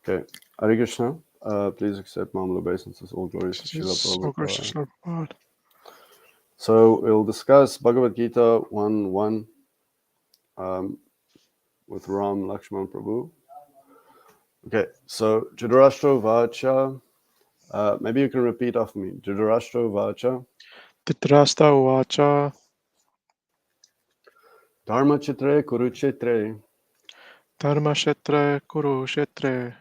Okay. Hare Krishna. Please accept my humble obeisances. All glories to Srila All glories to Prabhupada. Srila Prabhupada. So we'll discuss Bhagavad Gita 1.1 with Ram Prabhu. Okay, so Drtarastra Vacha. Maybe you can repeat after me. Drtarastra Vacha. Drtarastra Uvacha. Dharma Chitre Kurukshetre. Dharmashetre Kurushetre.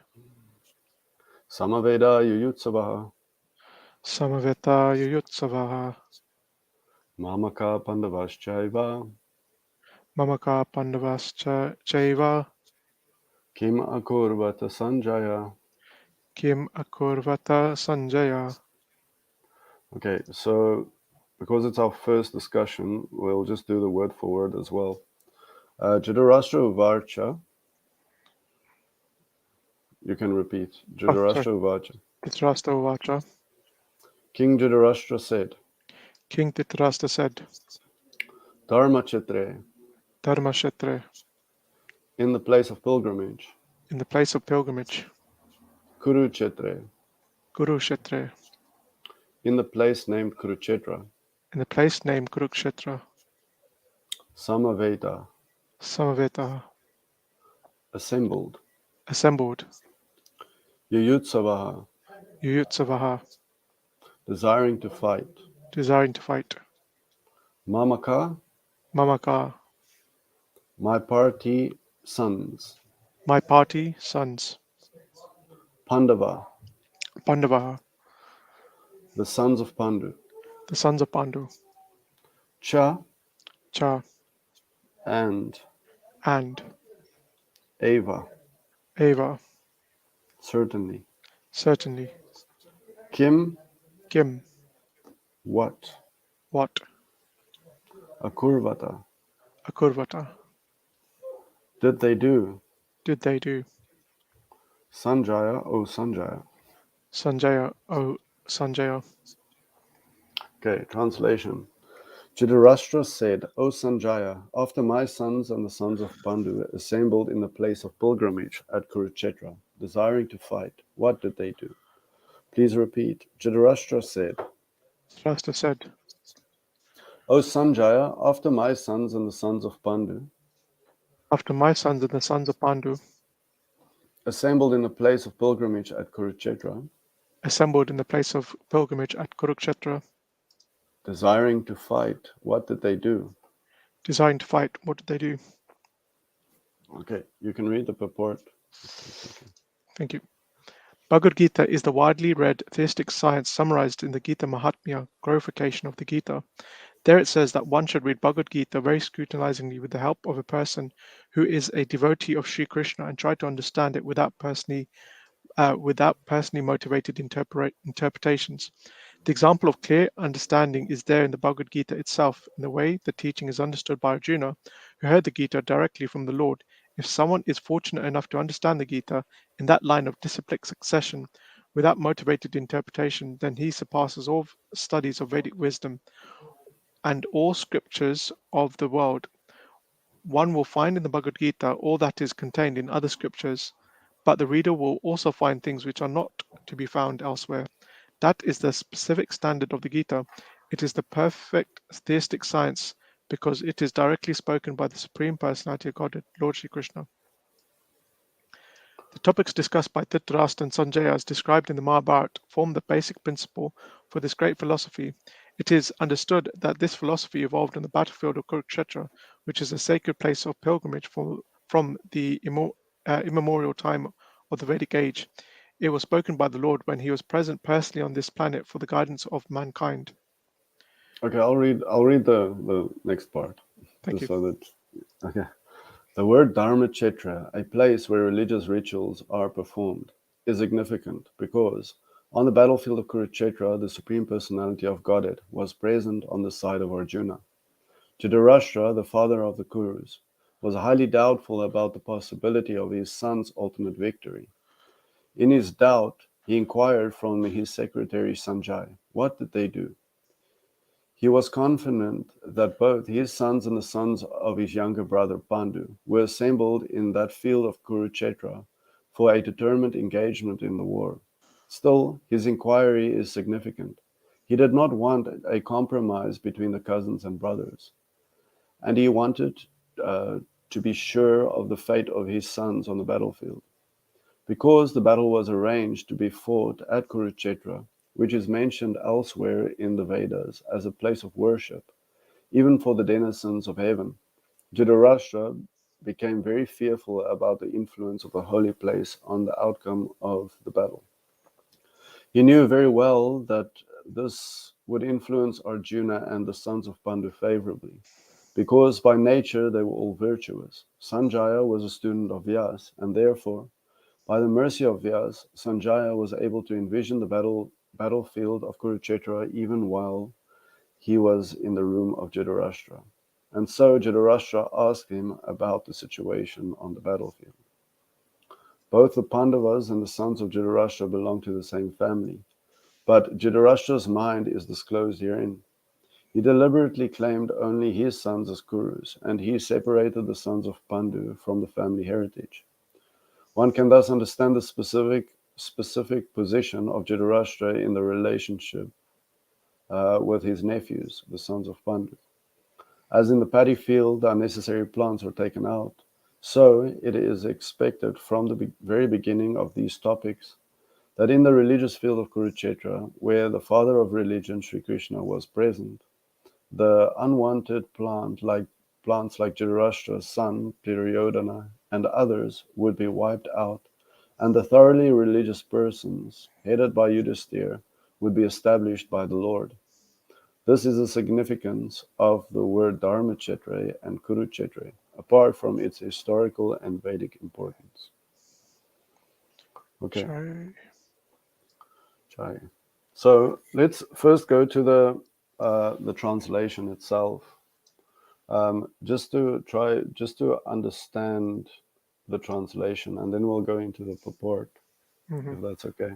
Samaveda Yuyutsavaha. Samaveta Yuyutsavaha. Mamaka Pandavaschaiva. Mamaka Pandavascha Chaiva. Kim Akurvata Sanjaya. Kim Akurvata Sanjaya. Okay, so because it's our first discussion, we'll just do the word for word as well. Drtarastra Varcha. You can repeat. Drtarastra Varcha. Drtarastra Uvacha. King Drtarastra said, King Dhritarashtra said, Dharma Chitre, Dharmashetre, in the place of pilgrimage. in the place of pilgrimage. Kurukshetre, Kurushetre, in the place named Kurukshetra. in the place named Kurukshetra. Samaveta, Samaveta, assembled. assembled. Yuyutsavaha, Yuyutsavaha, desiring to fight. desiring to fight. Mamaka, Mamaka, my party sons. my party sons. Pandava, Pandava, the sons of Pandu. the sons of Pandu. Cha, Cha, and and Ava, Eva, certainly. certainly. Kim, Kim, what? what? Akurvata, Akurvata, did they do? did they do? Sanjaya, O Sanjaya. Sanjaya, O Sanjaya. Okay, translation. Dhritarashtra said, O Sanjaya, after my sons and the sons of Pandu assembled in the place of pilgrimage at Kurukshetra, desiring to fight, what did they do? Please repeat. Dhritarashtra said, Dhritarashtra said, O Sanjaya, after my sons and the sons of Pandu after my sons and the sons of Pandu assembled in the place of pilgrimage at Kurukshetra, assembled in the place of pilgrimage at Kurukshetra, desiring to fight, what did they do? desiring to fight, what did they do? Okay, you can read the purport. Thank you. Bhagavad Gita is the widely read theistic science summarized in the Gita Mahatmya, glorification of the Gita. There it says that one should read Bhagavad Gita very scrutinizingly with the help of a person who is a devotee of Sri Krishna and try to understand it without personally motivated interpretations. The example of clear understanding is there in the Bhagavad Gita itself, in the way the teaching is understood by Arjuna, who heard the Gita directly from the Lord. If someone is fortunate enough to understand the Gita in that line of disciplic succession, without motivated interpretation, then he surpasses all studies of Vedic wisdom and all scriptures of the world. One will find in the Bhagavad Gita all that is contained in other scriptures, but the reader will also find things which are not to be found elsewhere. That is the specific standard of the Gita. It is the perfect theistic science because it is directly spoken by the Supreme Personality of Godhead, Lord Shri Krishna. The topics discussed by Dhritarashtra and Sanjaya as described in the Mahabharata form the basic principle for this great philosophy. It is understood that this philosophy evolved on the battlefield of Kurukshetra, which is a sacred place of pilgrimage from the immemorial time of the Vedic age. It was spoken by the Lord when he was present personally on this planet for the guidance of mankind. Okay, I'll read the next part. Thank Just you. so that okay. The word Dharmakshetra, a place where religious rituals are performed, is significant because on the battlefield of Kurukshetra, the Supreme Personality of Godhead was present on the side of Arjuna. Dhritarashtra, the father of the Kurus, was highly doubtful about the possibility of his son's ultimate victory. In his doubt, he inquired from his secretary Sanjay, what did they do? He was confident that both his sons and the sons of his younger brother Pandu were assembled in that field of Kurukshetra for a determined engagement in the war. Still, his inquiry is significant. He did not want a compromise between the cousins and brothers, and he wanted to be sure of the fate of his sons on the battlefield. Because the battle was arranged to be fought at Kurukshetra, which is mentioned elsewhere in the Vedas as a place of worship, even for the denizens of heaven, Dhritarashtra became very fearful about the influence of the holy place on the outcome of the battle. He knew very well that this would influence Arjuna and the sons of Pandu favorably, because by nature they were all virtuous. Sanjaya was a student of Vyas, and therefore, by the mercy of Vyas, Sanjaya was able to envision the battlefield of Kurukshetra even while he was in the room of Dhritarashtra. And so Dhritarashtra asked him about the situation on the battlefield. Both the Pandavas and the sons of Dhritarashtra belong to the same family, but Dhritarashtra's mind is disclosed herein. He deliberately claimed only his sons as Kurus, and he separated the sons of Pandu from the family heritage. One can thus understand the specific position of Dhritarashtra in the relationship with his nephews, the sons of Pandu. As in the paddy field, the unnecessary plants are taken out, so it is expected from the very beginning of these topics that in the religious field of Kurukshetra, where the father of religion, Sri Krishna, was present, the unwanted plants like Dhritarashtra's son, Duryodhana, and others would be wiped out, and the thoroughly religious persons, headed by Yudhisthira, would be established by the Lord. This is the significance of the word Dharmakshetra and Kurukshetra, apart from its historical and Vedic importance. Okay, Chai. So let's first go to the translation itself, just to understand the translation, and then we'll go into the purport, if that's okay.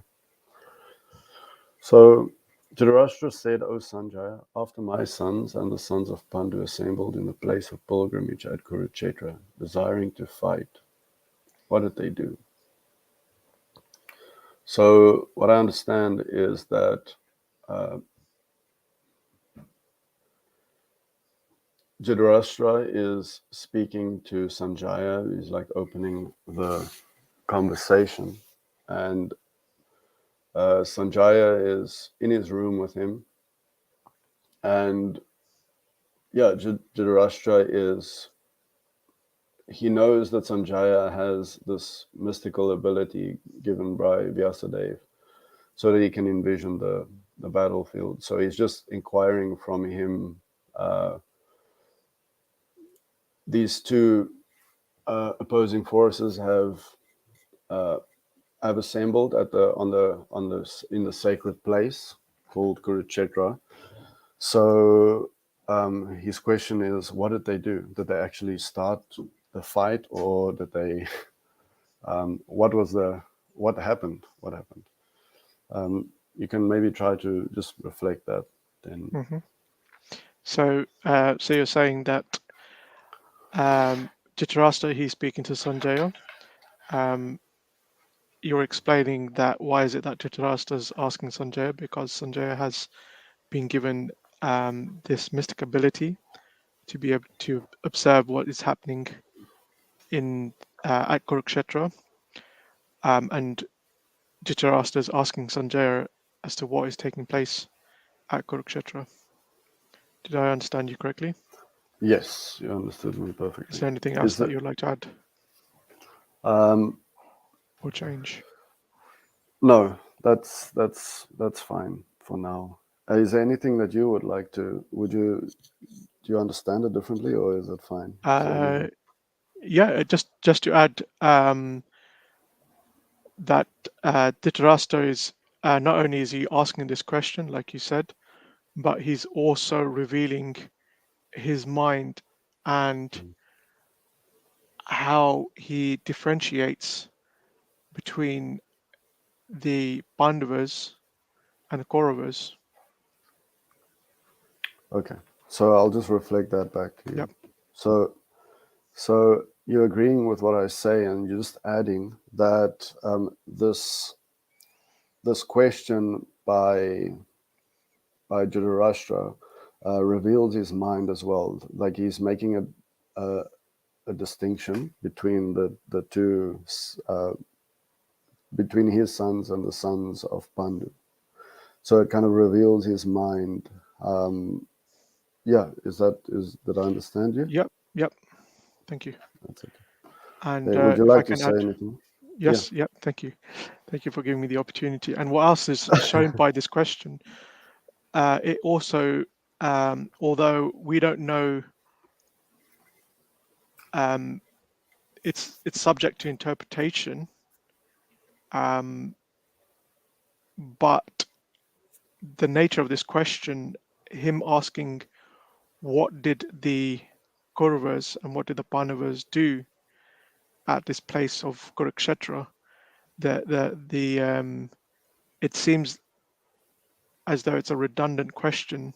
So Dhritarashtra said, O Sanjaya, after my sons and the sons of Pandu assembled in the place of pilgrimage at Kurukshetra, desiring to fight, what did they do? So what I understand is that Dhritarashtra is speaking to Sanjaya. He's like opening the conversation, and Sanjaya is in his room with him, and yeah, Dhritarashtra he knows that Sanjaya has this mystical ability given by Vyasadeva, so that he can envision the battlefield. So he's just inquiring from him. These two opposing forces have assembled in the sacred place called Kurukshetra. So his question is, what did they do? Did they actually start the fight, or did they? What happened? What happened? You can maybe try to just reflect that then. So you're saying that Dhritarashtra, he's speaking to Sanjaya. You're explaining that why is it that Dhritarashtra is asking Sanjaya, because Sanjaya has been given this mystic ability to be able to observe what is happening in at Kurukshetra, and Dhritarashtra is asking Sanjaya as to what is taking place at Kurukshetra. Did I understand you correctly? Yes, you understood me Is perfectly. there anything else Is that that you'd like to add um, or change? no? That's fine for now. Is there anything that you would like to? Do you understand it differently, or is it fine for you? Yeah, just to add that Dhritarashtra is not only is he asking this question, like you said, but he's also revealing his mind and how he differentiates between the Pandavas and the Kauravas. Okay, so I'll just reflect that back to you. Yep. So you're agreeing with what I say, and you're just adding that this question by Dhritarashtra reveals his mind as well. Like he's making a distinction between the two, between his sons and the sons of Pandu. So it kind of reveals his mind. Yeah, did I understand you? Yep. Thank you. That's okay. And Okay, would you if I like to can say add, anything? Yeah. yes, yep. Thank you. Thank you for giving me the opportunity. And what else is shown by this question? It also, although we don't know, um, it's subject to interpretation, um, but the nature of this question, him asking, what did the Kauravas and what did the Pandavas do at this place of Kurukshetra? It seems as though it's a redundant question,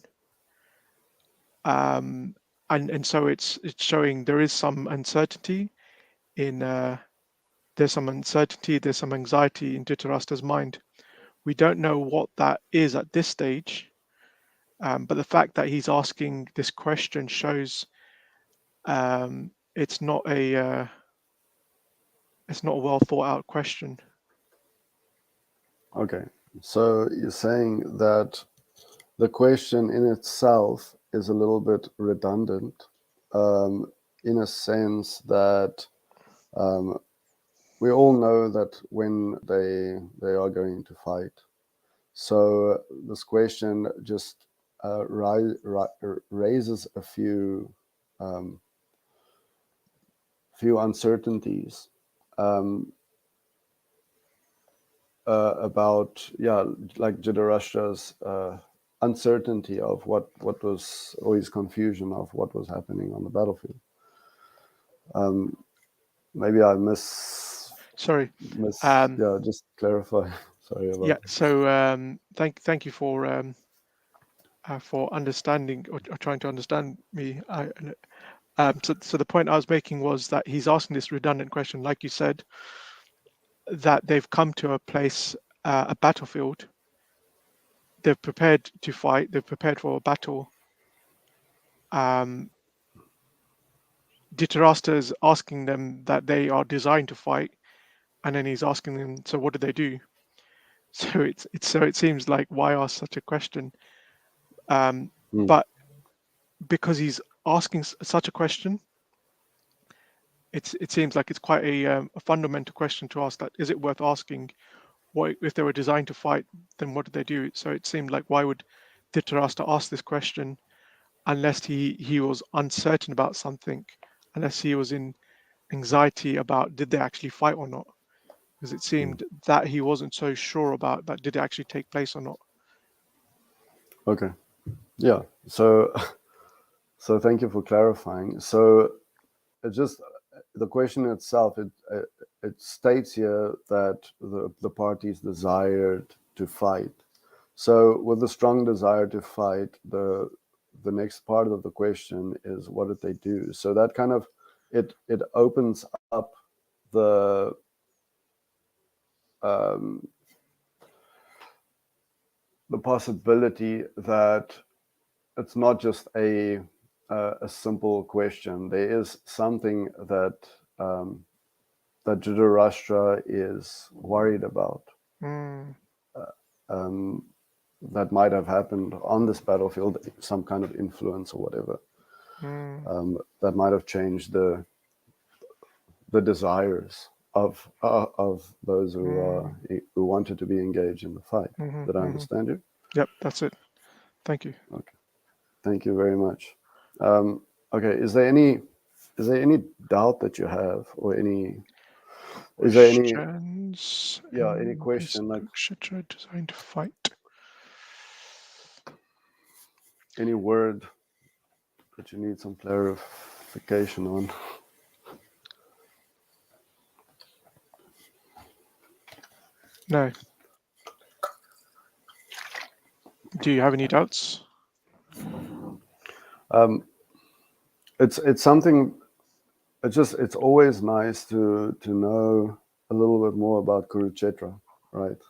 um, and so it's showing there is some uncertainty in there's some uncertainty, there's some anxiety in Dhritarashtra's mind. We don't know what that is at this stage, but the fact that he's asking this question shows it's not a well thought out question. Okay. So you're saying that the question in itself is a little bit redundant, in a sense that um, we all know that when they are going to fight. So this question just raises a few uncertainties um, about, yeah, like Dhritarashtra's uncertainty of what was, or his confusion of what was happening on the battlefield. Maybe I Sorry. Um, yeah, just clarify. Sorry yeah. about So thank you for understanding or trying to understand me. So the point I was making was that he's asking this redundant question, like you said, that they've come to a place, a battlefield. They've prepared to fight. They've prepared for a battle. Um, Dhritarashtra is asking them that they are designed to fight, and then he's asking them, so what do they do? So it seems like, why ask such a question? it. But because he's asking such a question, it seems like it's quite a fundamental question to ask. That is it worth asking? What if they were designed to fight? Then what did they do? So it seemed like, why would Dhritarashtra ask this question unless he was uncertain about something, unless he was in anxiety about did they actually fight or not? Because it seemed that he wasn't so sure about that did it actually take place or not. Okay. Yeah. So so thank you for clarifying. So it just, the question itself, it states here that the parties desired to fight. So with a strong desire to fight, the next part of the question is, what did they do? So that kind of, it opens up the um, the possibility that it's not just a simple question. There is something that Dhritarashtra is worried about, Mm, um, that might have happened on this battlefield, some kind of influence or whatever, mm, that might have changed the desires of those mm, who wanted to be engaged in the fight. mhm, Did I mhm. understand you? Yep, that's it. Thank you. Okay, thank you very much. Okay, is there any doubt that you have, or any, is there any, Questions yeah, any in this question, like etc. designed to fight. any word that you need some clarification on? No. Do you have any doubts? It's something it's always nice to know a little bit more about Kurukshetra, right?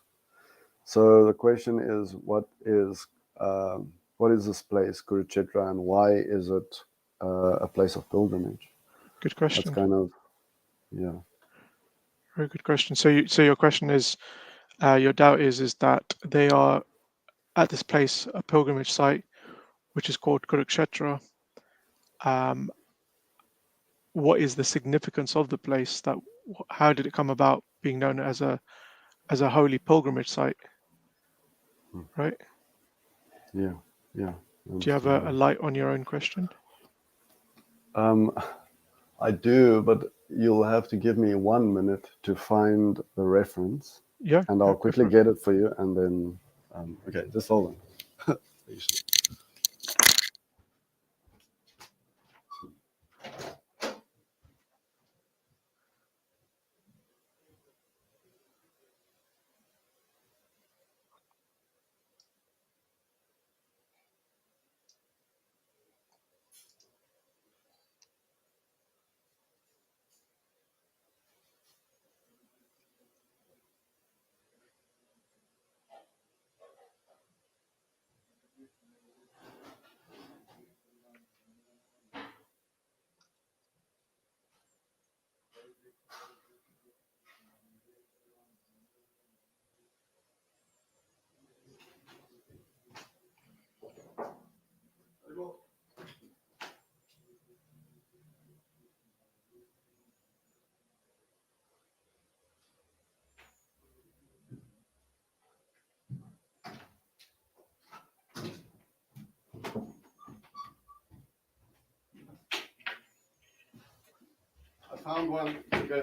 So the question is, what is this place, Kurukshetra, and why is it a place of pilgrimage? Good That's question. kind of, yeah. Very good question. So your question is, your doubt is that they are at this place, a pilgrimage site, which is called Kurukshetra. What is the significance of the place? How did it come about being known as a holy pilgrimage site? Right? Yeah, yeah, I Do you have understand a that. light on your own question? I do, but you'll have to give me 1 minute to find the reference, Yeah, and yeah, I'll go quickly for it. get it for you, and then, okay, just hold on. I found one. Okay.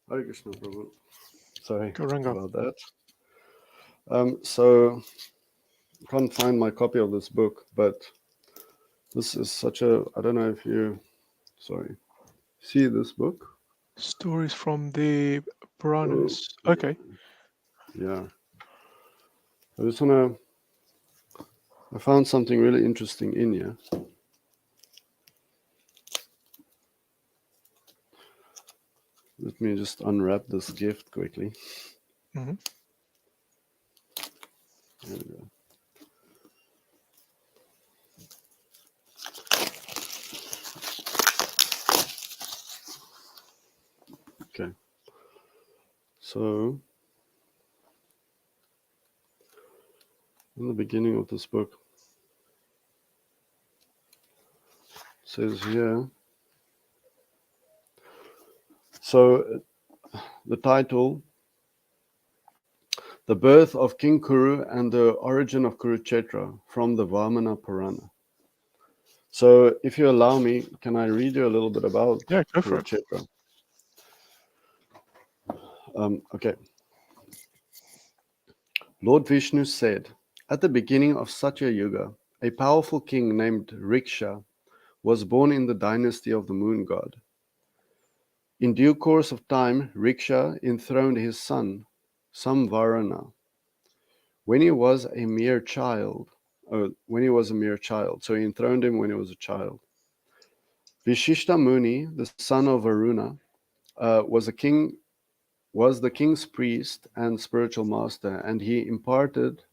Hare Krishna, Prabhu. Sorry Gauranga. about that. So I can't find my copy of this book, but this is such a, I don't know if you, sorry, see this book? Stories from the Oh, Puranas. Okay. yeah. I just want to, I found something really interesting in here. Let me just unwrap this gift quickly. Hmm. There we go. Okay. So, in the beginning of this book, it says here, so the title, The Birth of King Kuru and the Origin of Kurukshetra from the Vamana Purana. So, if you allow me, can I read you a little bit about Yeah, go for it. Kurukshetra? Okay. Lord Vishnu said, at the beginning of Satya Yuga, a powerful king named Riksha was born in the dynasty of the moon god. In due course of time, Riksha enthroned his son, Samvarana, when he was a mere child. So he enthroned him when he was a child. Vishishta Muni, the son of Varuna, was the king's priest and spiritual master, and he imparted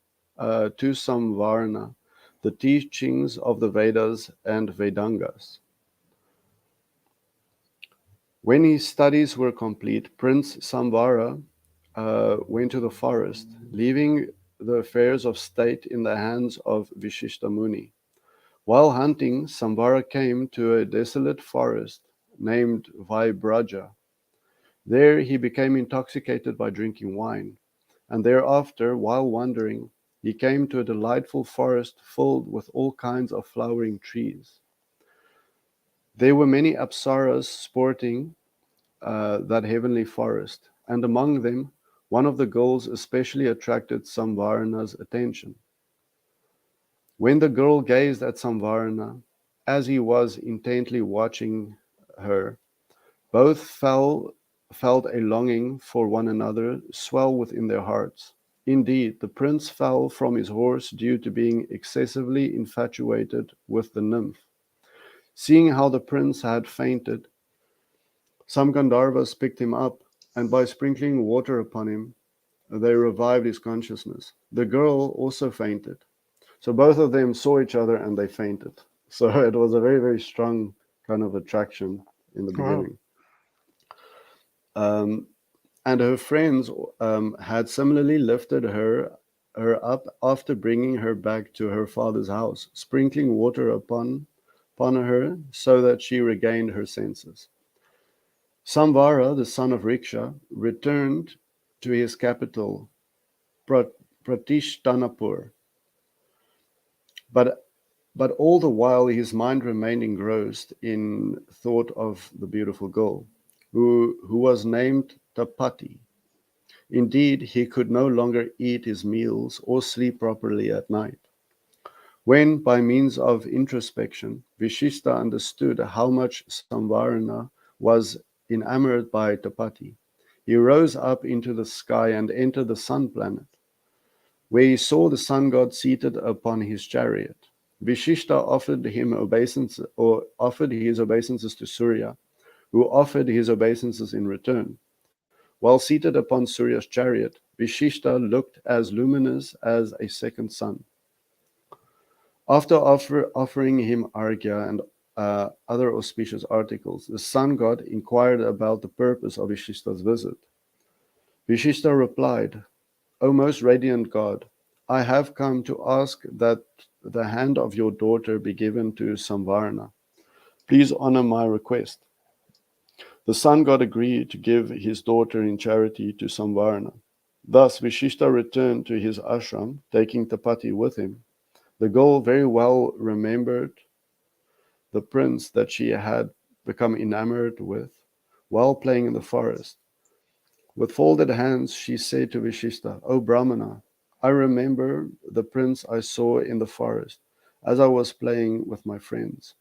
to Samvarna the teachings of the Vedas and Vedangas. When his studies were complete, Prince Samvara went to the forest, leaving the affairs of state in the hands of Vishishta Muni. While hunting, Samvara came to a desolate forest named Vaibraja. There he became intoxicated by drinking wine, and thereafter, while wandering, he came to a delightful forest filled with all kinds of flowering trees. There were many apsaras sporting that heavenly forest, and among them one of the girls especially attracted Samvarana's attention. When the girl gazed at Samvarana, as he was intently watching her, both fell felt a longing for one another swell within their hearts. Indeed, the prince fell from his horse due to being excessively infatuated with the nymph. Seeing how the prince had fainted, some Gandharvas picked him up, and by sprinkling water upon him, they revived his consciousness. The girl also fainted. So both of them saw each other and they fainted. So it was a very, very strong kind of attraction in the Wow. beginning. Um, and her friends had similarly lifted her up after bringing her back to her father's house, sprinkling water upon her so that she regained her senses. Samvara, the son of Riksha, returned to his capital, Pratishtanapur, but all the while his mind remained engrossed in thought of the beautiful girl, who was named Tapati. Indeed, he could no longer eat his meals or sleep properly at night. When, by means of introspection, Vishishta understood how much Samvarana was enamored by Tapati, he rose up into the sky and entered the sun planet, where he saw the sun god seated upon his chariot. Vishishta offered him obeisance, or offered his obeisances to Surya, who offered his obeisances in return. While seated upon Surya's chariot, Vishishta looked as luminous as a second sun. After offering him arghya and other auspicious articles, the sun god inquired about the purpose of Vishishta's visit. Vishishta replied, O most radiant God, I have come to ask that the hand of your daughter be given to Samvarna. Please honor my request. The sun god agreed to give his daughter in charity to Samvarna. Thus Vishishta returned to his ashram, taking Tapati with him. The girl very well remembered the prince that she had become enamored with while playing in the forest. With folded hands, she said to Vishishta, O Brahmana, I remember the prince I saw in the forest as I was playing with my friends.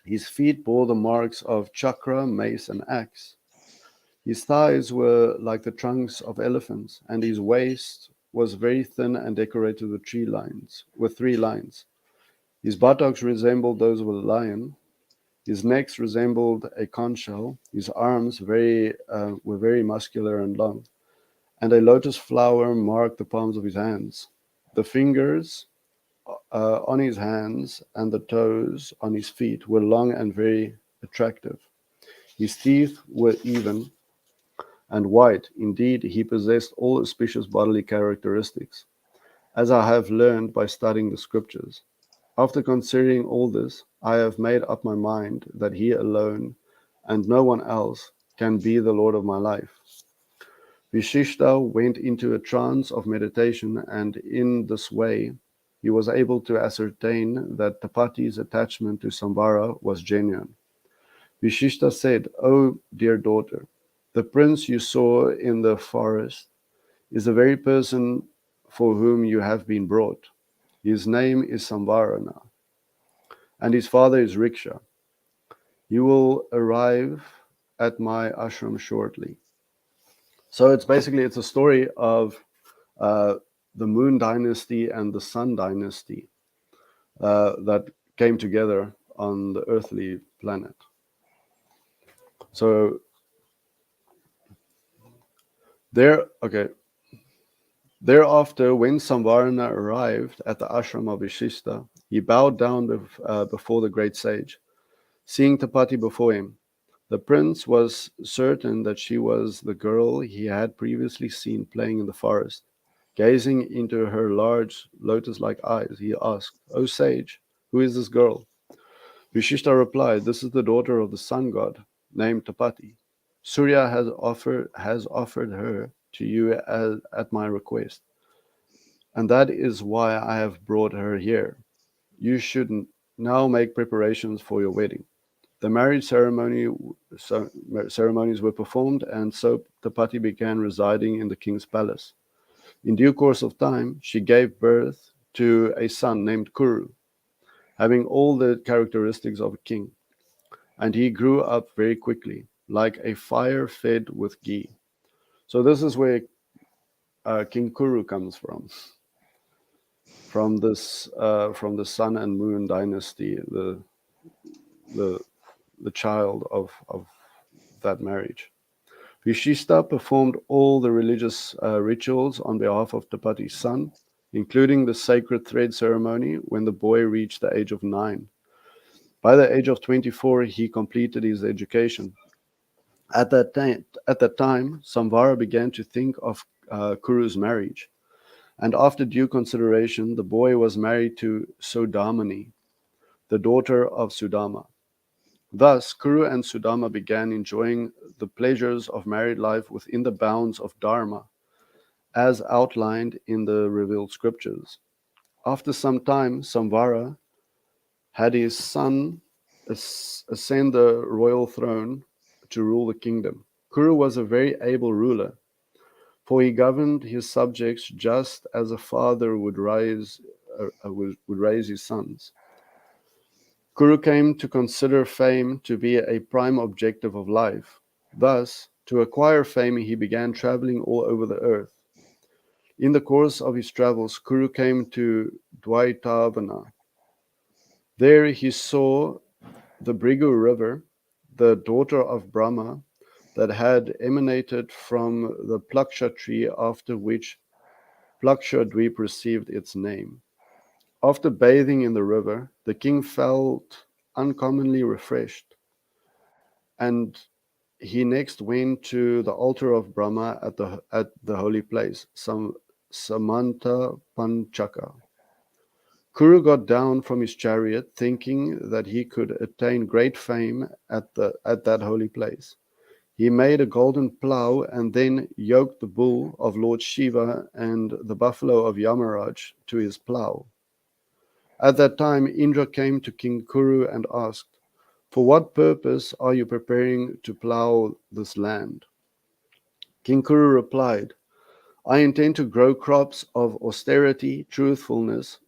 His feet bore the marks of chakra, mace, and axe. His thighs were like the trunks of elephants, and his waist was very thin and decorated with three lines. His buttocks resembled those of a lion. His neck resembled a conch shell. His arms were very muscular and long, and a lotus flower marked the palms of his hands. The fingers on his hands and the toes on his feet were long and very attractive. His teeth were even and white. Indeed, he possessed all auspicious bodily characteristics, as I have learned by studying the scriptures. After considering all this, I have made up my mind that he alone and no one else can be the Lord of my life. Vishishta went into a trance of meditation, and in this way he was able to ascertain that Tapati's attachment to Samvara was genuine. Vishishta said, O dear daughter, the prince you saw in the forest is the very person for whom you have been brought. His name is Samvarana, and his father is Riksha. He will arrive at my ashram shortly. So it's a story of uh, the Moon Dynasty and the Sun Dynasty that came together on the earthly planet. So okay. Thereafter, when Samvarna arrived at the ashram of Vishishta, he bowed down before the great sage, seeing Tapati before him. The prince was certain that she was the girl he had previously seen playing in the forest. Gazing into her large lotus-like eyes, he asked, O sage, who is this girl? Vishishta replied, This is the daughter of the sun god, named Tapati. Surya has offered her to you at my request, and that is why I have brought her here. You should now make preparations for your wedding. The marriage ceremonies were performed, and so Tapati began residing in the king's palace. In due course of time, she gave birth to a son named Kuru, having all the characteristics of a king, and he grew up very quickly. like a fire fed with ghee. So this is where King Kuru comes from the Sun and Moon dynasty, the the child of that marriage. Vishishta performed all the religious rituals on behalf of Tapati's son, including the sacred thread ceremony when the boy reached the age of 9. By the age of 24, he completed his education. At that time, Samvara began to think of Kuru's marriage, and after due consideration, the boy was married to Sodamani, the daughter of Sudama. Thus, Kuru and Sudama began enjoying the pleasures of married life within the bounds of Dharma, as outlined in the revealed scriptures. After some time, Samvara had his son ascend the royal throne to rule the kingdom. Kuru was a very able ruler, for he governed his subjects just as a father would raise his sons. Kuru came to consider fame to be a prime objective of life. Thus, to acquire fame, he began traveling all over the earth. In the course of his travels, Kuru came to Dvaitavana. There he saw the Brigu river, the daughter of Brahma, that had emanated from the Plaksha tree, after which Plaksha Dweep received its name. After bathing in the river, the king felt uncommonly refreshed, and he next went to the altar of Brahma at the holy place, Samanta Panchaka. Kuru got down from his chariot, thinking that he could attain great fame at that holy place. He made a golden plough and then yoked the bull of Lord Shiva and the buffalo of Yamaraj to his plough. At that time, Indra came to King Kuru and asked, "For what purpose are you preparing to plough this land?" King Kuru replied, "I intend to grow crops of austerity, truthfulness,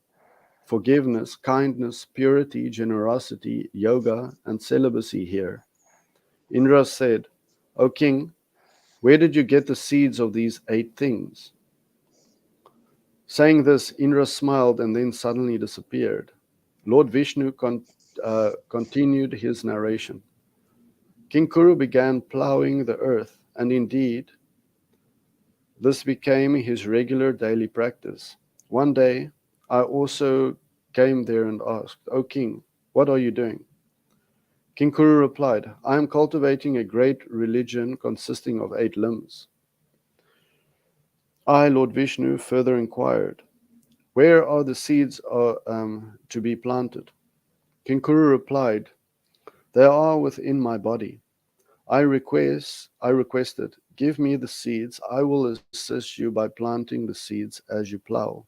forgiveness, kindness, purity, generosity, yoga, and celibacy here." Indra said, "O king, where did you get the seeds of these 8 things?" Saying this, Indra smiled and then suddenly disappeared. Lord Vishnu continued his narration. King Kuru began ploughing the earth, and indeed, this became his regular daily practice. One day, I also came there and asked, "O king, what are you doing?" King Kuru replied, "I am cultivating a great religion consisting of 8 limbs." I, Lord Vishnu, further inquired, "Where are the seeds to be planted?" King Kuru replied, "They are within my body. I requested, give me the seeds. I will assist you by planting the seeds as you plow."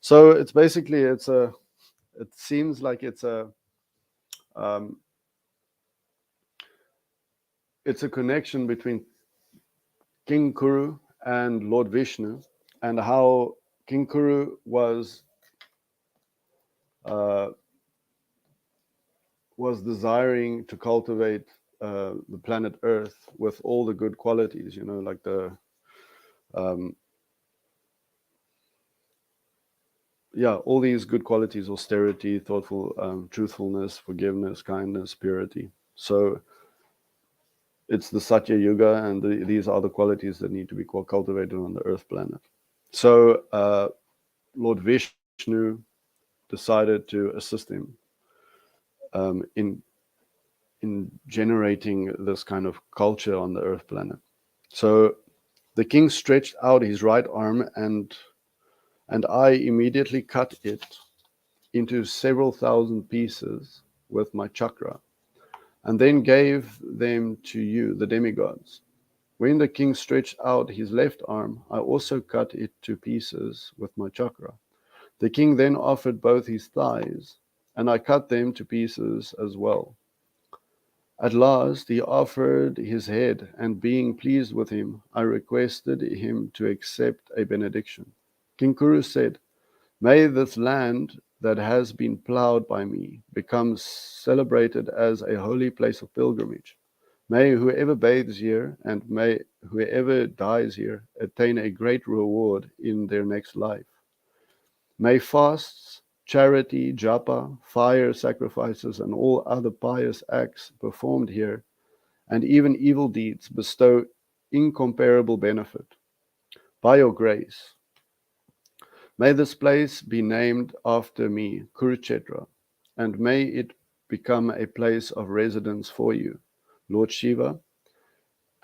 So it's basically it seems like um, it's a connection between King Kuru and Lord Vishnu, and how King Kuru uh, was desiring to cultivate the planet Earth with all the good qualities, like um, all these good qualities: austerity, thoughtful, truthfulness, forgiveness, kindness, purity. So it's the Satya Yuga, and these are the qualities that need to be cultivated on the Earth planet. So Lord Vishnu decided to assist him in generating this kind of culture on the Earth planet. So the king stretched out his right arm, and I immediately cut it into several thousand pieces with my chakra, and then gave them to you, the demigods. When the king stretched out his left arm, I also cut it to pieces with my chakra. The king then offered both his thighs, and I cut them to pieces as well. At last he offered his head, and being pleased with him, I requested him to accept a benediction. King Kuru said, "May this land that has been plowed by me become celebrated as a holy place of pilgrimage. May whoever bathes here and may whoever dies here attain a great reward in their next life. May fasts, charity, japa, fire sacrifices, and all other pious acts performed here, and even evil deeds, bestow incomparable benefit. By your grace, may this place be named after me, Kurukshetra, and may it become a place of residence for you, Lord Shiva,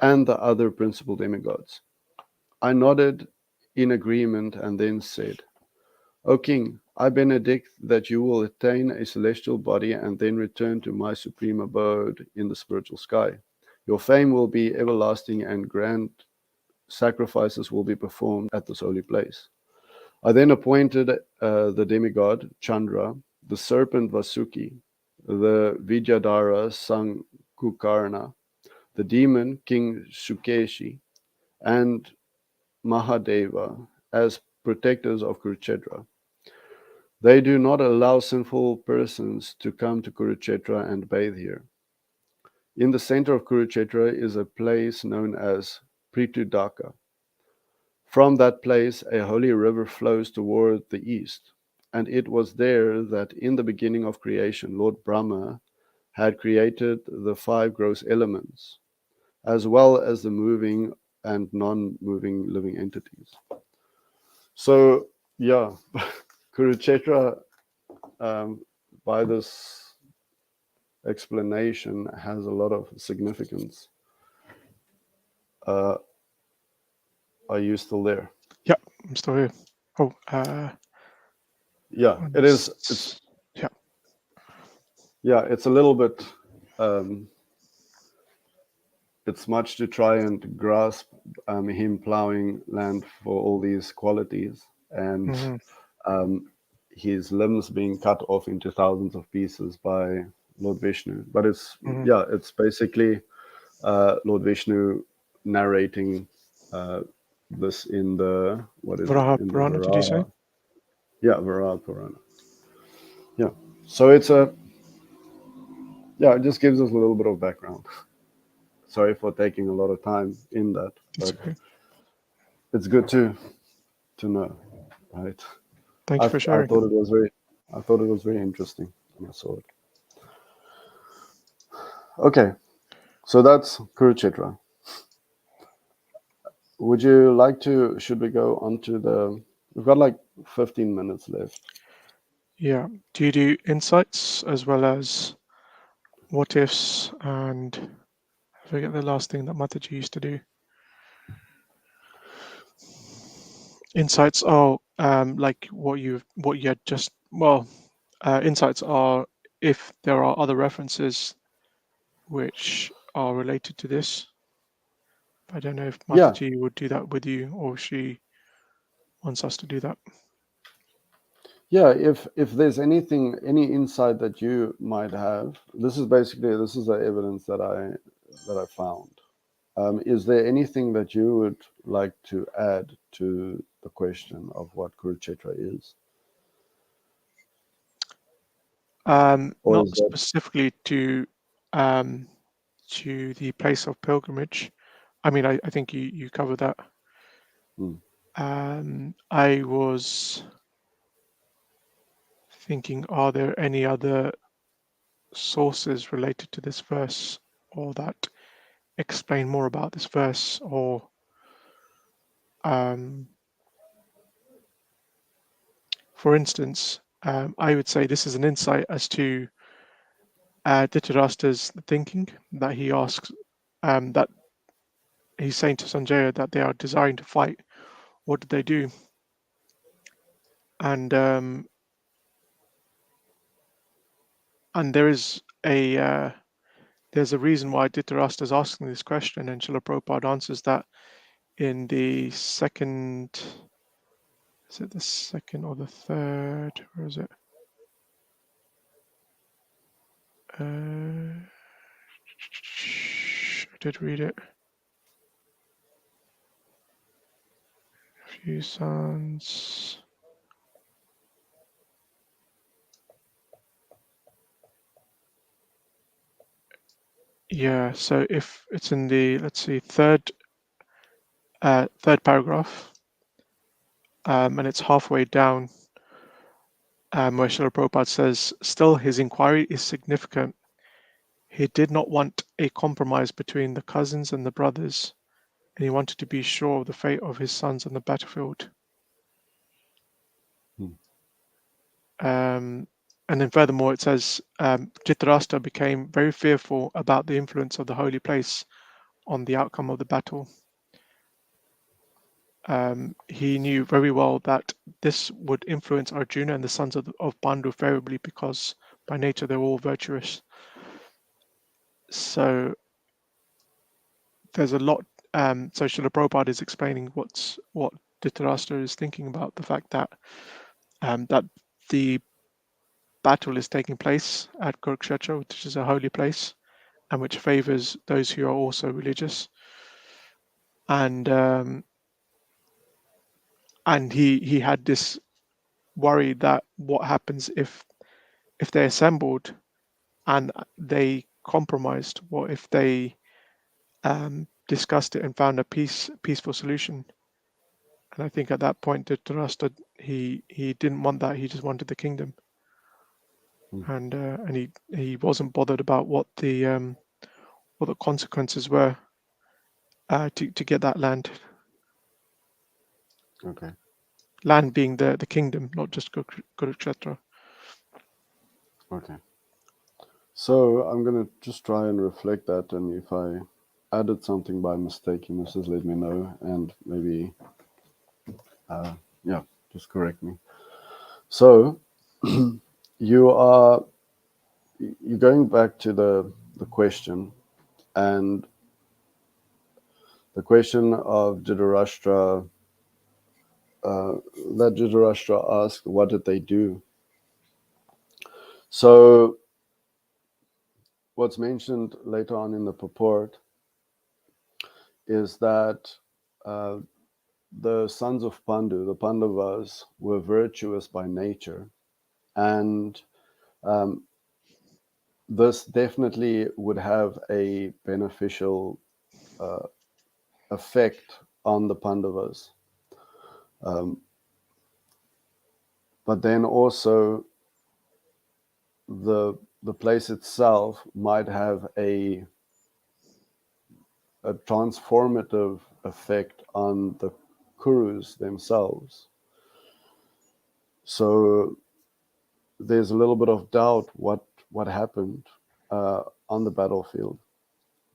and the other principal demigods. I nodded in agreement and then said, O king, I benedict that you will attain a celestial body and then return to my supreme abode in the spiritual sky. Your fame will be everlasting and grand sacrifices will be performed at this holy place. I then appointed the demigod Chandra, the serpent Vasuki, the Vidyadhara son Kukarna, the demon King Sukeshi, and Mahadeva as protectors of Kurukshetra. They do not allow sinful persons to come to Kurukshetra and bathe here. In the center of Kurukshetra is a place known as Pritudaka. From that place, a holy river flows toward the east, and it was there that in the beginning of creation, Lord Brahma had created the five gross elements, as well as the moving and non-moving living entities. So, yeah, Kurukshetra, by this explanation, has a lot of significance. Are you still there? Yeah, I'm still here. Oh, Yeah, it is. Yeah. Yeah, it's a little bit. It's much to try and grasp him plowing land for all these qualities and Mm-hmm. um, his limbs being cut off into thousands of pieces by Lord Vishnu. But it's Mm-hmm. yeah, it's basically Lord Vishnu narrating this in the what is it Varaha in the Purana, did you say? Varaha? Yeah, Varaha Purana. Yeah, so it's a yeah, it just gives us a little bit of background. Sorry for taking a lot of time in that, That's but okay. it's good to know, right? Thank I you for I sharing. thought it was very interesting when I saw it. Okay, so that's Kurukshetra. Would you like to? Should we go on to the? We've got like 15 minutes left. Yeah. Do you do insights as well as what ifs and I forget the last thing that Mataji used to do? Insights are like what you had just insights are if there are other references which are related to this. I don't know if Yeah, Mataji would do that with you or she wants us to do that. yeah. If there's anything, any insight that you might have, this is the evidence that I found. Is there anything that you would like to add to the question of what Kurukshetra is, or Not is that? specifically um, to the place of pilgrimage. I mean, I think you covered that. Hmm. I was thinking, are there any other sources related to this verse or that explain more about this verse or um, for instance, I would say this is an insight as to Dhritarashtra's thinking that he asks that he's saying to Sanjaya that they are desiring to fight. What did they do? And there is there's a reason why Dhritarashtra is asking this question, and Srila Prabhupada answers that in the second. Is it the second or the third? Where is it? I did read it. A few sons. Yeah, so if it's in the, let's see, third paragraph, and it's halfway down, where Srila Prabhupada says, still his inquiry is significant. He did not want a compromise between the cousins and the brothers, and he wanted to be sure of the fate of his sons on the battlefield. And then furthermore, it says, Dhritarashtra became very fearful about the influence of the holy place on the outcome of the battle. He knew very well that this would influence Arjuna and the sons of Pandu favorably because by nature they're all virtuous. So there's a lot. So Srila Prabhupada is explaining what Dhritarashtra is thinking about, the fact that that the battle is taking place at Kurukshetra, which is a holy place, and which favors those who are also religious. And he had this worry that what happens if they assembled and they compromised, what if they discussed it and found a peaceful solution? And I think at that point, Dhritarashtra, he didn't want that. He just wanted the kingdom, and he wasn't bothered about what the consequences were to get that land. Okay. Land being the kingdom, not just Kurukshetra. Okay. So I'm going to just try and reflect that, and if I added something by mistake, you must just let me know, and maybe, yeah, just correct me. So you're going back to the question, and the question of Dhritarashtra, that Dhritarashtra asked, what did they do? So what's mentioned later on in the purport is that the sons of Pandu, the Pandavas, were virtuous by nature, and this definitely would have a beneficial effect on the Pandavas. But then also the place itself might have a transformative effect on the Kurus themselves. So there's a little bit of doubt what happened on the battlefield.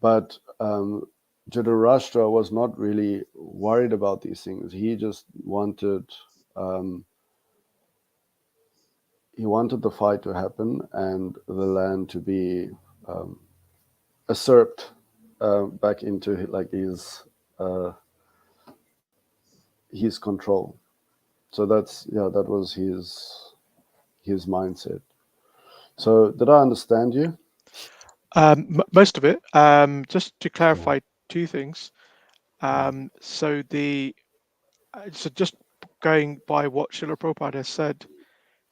But Dhritarashtra was not really worried about these things. He just wanted the fight to happen and the land to be usurped back into like his control. So that was his mindset. So did I understand you? Most of it. Just to clarify two things. So just going by what Srila Prabhupada has said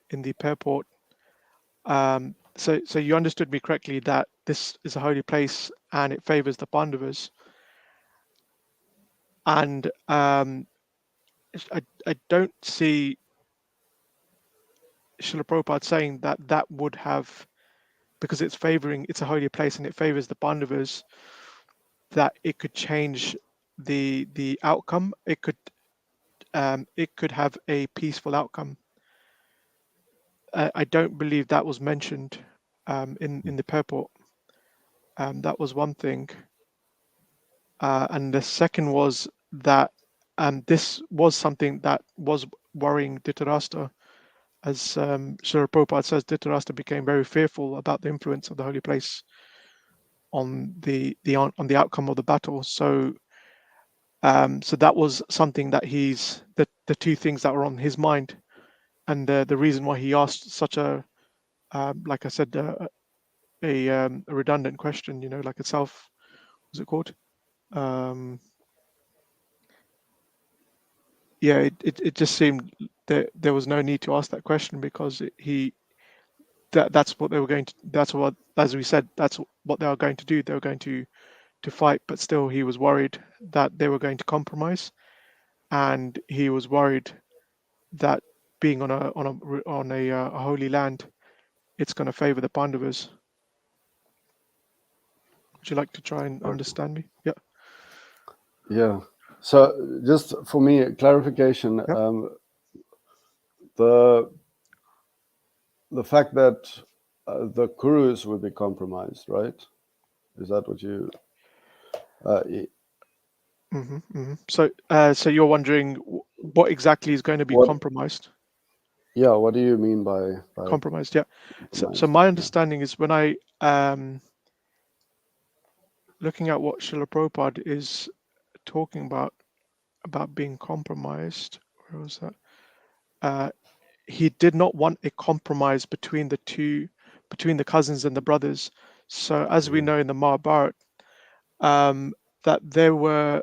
in the purport. So you understood me correctly that this is a holy place and it favors the Pandavas. And I don't see Srila Prabhupada saying that would have, because it's a holy place and it favors the Pandavas, that it could change the outcome. It could have a peaceful outcome. I don't believe that was mentioned in the purport. That was one thing. And the second was that this was something that was worrying Dhritarashtra. As Srila Prabhupada says, Dhritarashtra became very fearful about the influence of the holy place on the outcome of the battle. So that was something that the two things that were on his mind, and the reason why he asked such a like I said, a redundant question. Like itself, what's it called? Yeah, it just seemed that there was no need to ask that question because the that's what they were going to. That's what, as we said, that's what they are going to do. They were going to fight, but still, he was worried that they were going to compromise, and he was worried that being on a holy land, it's going to favor the Pandavas. Would you like to try and Okay. understand me? Yeah. Yeah. So just for me, clarification. Yeah. The fact that the Kurus would be compromised, right? Is that what you? So you're wondering what exactly is going to be What? compromised? Yeah. What do you mean by Compromised, yeah. So compromised? my Yeah. understanding is, when I looking at what Srila Prabhupada is talking about being compromised, where was that? He did not want a compromise between between the cousins and the brothers. So as we know in the Mahabharata, that there were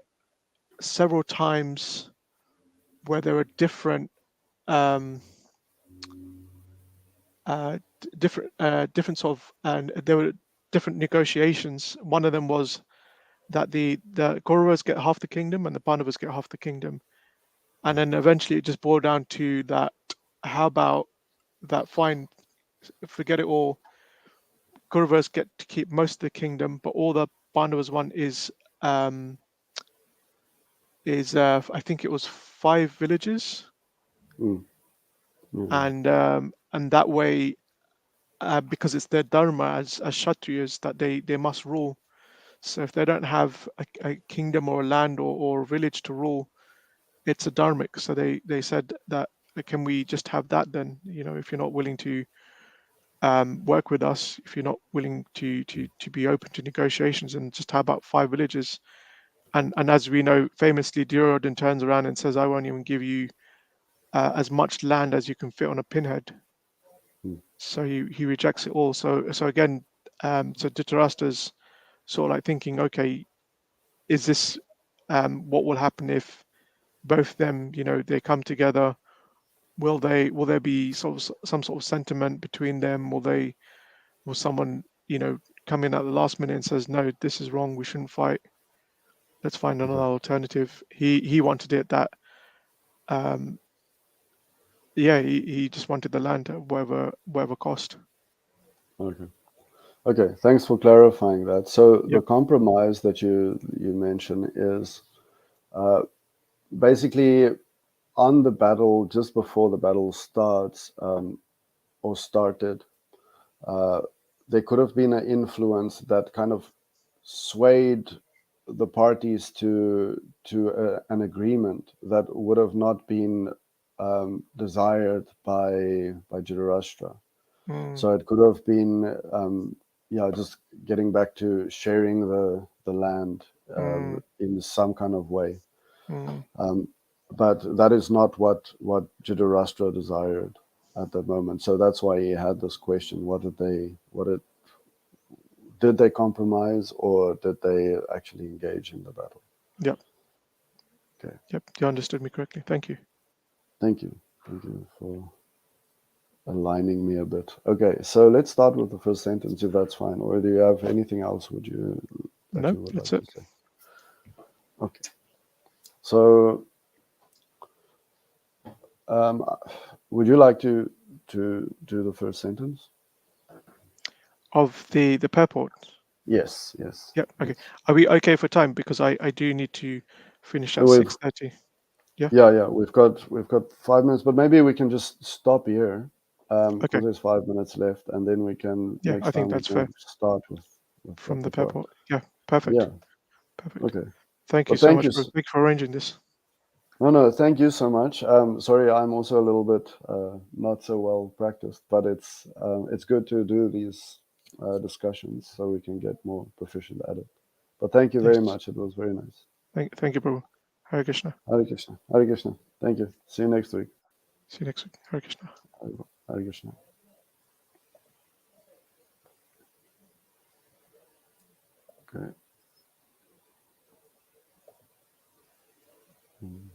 several times where there were different um, different sort of, and there were different negotiations. One of them was that the Kauravas get half the kingdom and the Pandavas get half the kingdom, and then eventually it just boiled down to that. How about that? Fine, forget it all. Kauravas get to keep most of the kingdom, but all the Pandavas want um, is I think it was 5 villages, Mm. Yeah. and that way, because it's their dharma as Kshatriyas, that they must rule. So if they don't have a kingdom or a land or a village to rule, it's a dharmic. So they said that, can we just have that then? If you're not willing to work with us, if you're not willing to be open to negotiations, and just how about 5 villages? And as we know, famously, Duryodhan turns around and says, "I won't even give you as much land as you can fit on a pinhead." Mm. So he rejects it all. So again, so Dhritarashtra's sort of like thinking, okay, is this what will happen if both them, they come together? Will there be sort of some sort of sentiment between them? Will someone, come in at the last minute and says, no, this is wrong, we shouldn't fight, let's find another Okay. alternative? He wanted it that, um, yeah, he just wanted the land at whatever cost. Okay. Okay. Thanks for clarifying that. So the Yep. compromise that you mentioned is basically on the battle, just before the battle starts or started. Uh, there could have been an influence that kind of swayed the parties to an agreement that would have not been desired by Dhritarashtra. Mm, So it could have been, yeah, just getting back to sharing the land mm, in some kind of way. mm. Um, but that is not what Dhritarashtra desired at that moment. So that's why he had this question: did they compromise, or did they actually engage in the battle? Yep. Okay, Yep. You understood me correctly. Thank you. thank you for aligning me a bit. Okay, so let's start with the first sentence, if that's fine. Or do you have anything else that No, you would that's like it. to say? Okay, so um, would you like to do the first sentence? Of the purport. Yes, yes, Yep. Okay. yes. Are we okay for time? Because I do need to finish at We've 6:30. Yeah. yeah, we've got 5 minutes, but maybe we can just stop here Okay. because there's 5 minutes left, and then we can Yeah, I next think time we that's fair. can start with From what the we've got. purport. Yeah. Perfect. Yeah. Perfect. Okay. Thank you Well, so thank much, you. bro. Thank you for arranging this. No, thank you so much. Sorry, I'm also a little bit not so well practiced, but it's good to do these discussions so we can get more proficient at it. But thank you very Yes. much. It was very nice. Thank you, bro. Hare Krishna. Hare Krishna. Hare Krishna. Thank you. See you next week. See you next week. Hare Krishna. Hare Krishna.